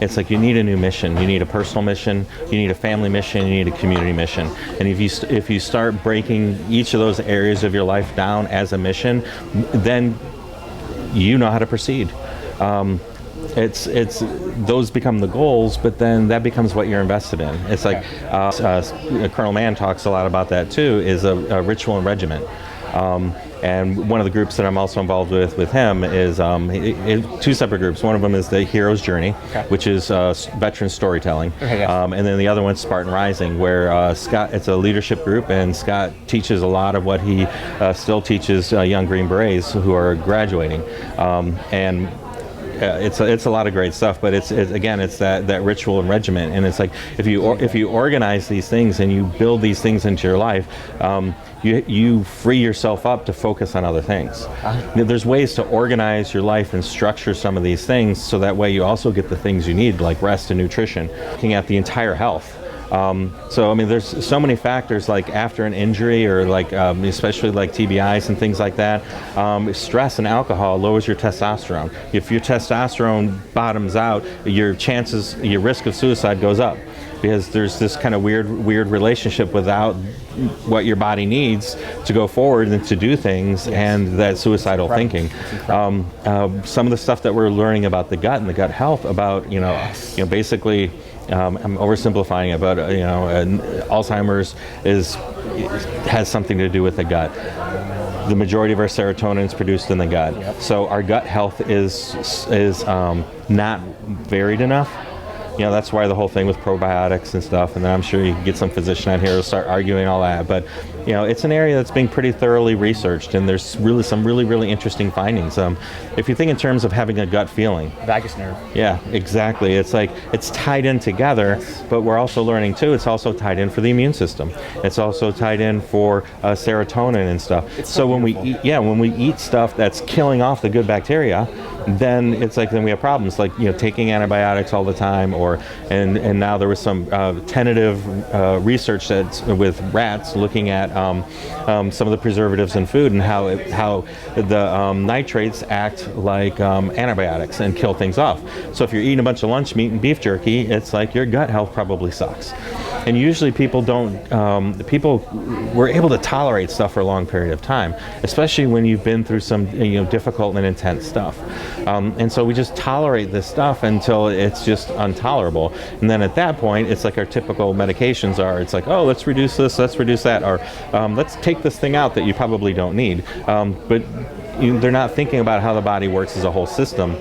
It's like you need a new mission. You need a personal mission, you need a family mission, you need a community mission. And if you start breaking each of those areas of your life down as a mission, then you know how to proceed. It's those become the goals, but then that becomes what you're invested in. It's like Colonel Mann talks a lot about that too, is a ritual and regiment. And one of the groups that I'm also involved with him is two separate groups. One of them is the Hero's Journey, which is veteran storytelling. And then the other one's Spartan Rising, where Scott, it's a leadership group, and Scott teaches a lot of what he still teaches young Green Berets who are graduating. It's a lot of great stuff, but it's that ritual and regiment, and it's like if you organize these things and you build these things into your life, you free yourself up to focus on other things. There's ways to organize your life and structure some of these things so that way you also get the things you need, like rest and nutrition, looking at the entire health. So I mean, there's so many factors, like after an injury or like especially like TBIs and things like that. Stress and alcohol lowers your testosterone. If your testosterone bottoms out, your risk of suicide goes up, because there's this kind of weird relationship without what your body needs to go forward and to do things, and that suicidal thinking. Some of the stuff that we're learning about the gut and the gut health, about basically. I'm oversimplifying it, but Alzheimer's has something to do with the gut. The majority of our serotonin is produced in the gut, so our gut health is not varied enough. That's why the whole thing with probiotics and stuff, and then I'm sure you can get some physician out here to start arguing all that, but it's an area that's being pretty thoroughly researched, and there's really some really interesting findings. If you think in terms of having a gut feeling, vagus nerve. Yeah, exactly. It's like it's tied in together, but we're also learning too, it's also tied in for the immune system. It's also tied in for serotonin and stuff. So when we eat stuff that's killing off the good bacteria, then we have problems, like taking antibiotics all the time, and now there was some tentative research that's with rats looking at some of the preservatives in food and how the nitrates act like antibiotics and kill things off. So if you're eating a bunch of lunch meat and beef jerky, it's like your gut health probably sucks. And usually people were able to tolerate stuff for a long period of time, especially when you've been through some difficult and intense stuff. And so we just tolerate this stuff until it's just intolerable. And then at that point, it's like our typical medications are. It's like, oh, let's reduce this, let's reduce that, or let's take this thing out that you probably don't need. But they're not thinking about how the body works as a whole system.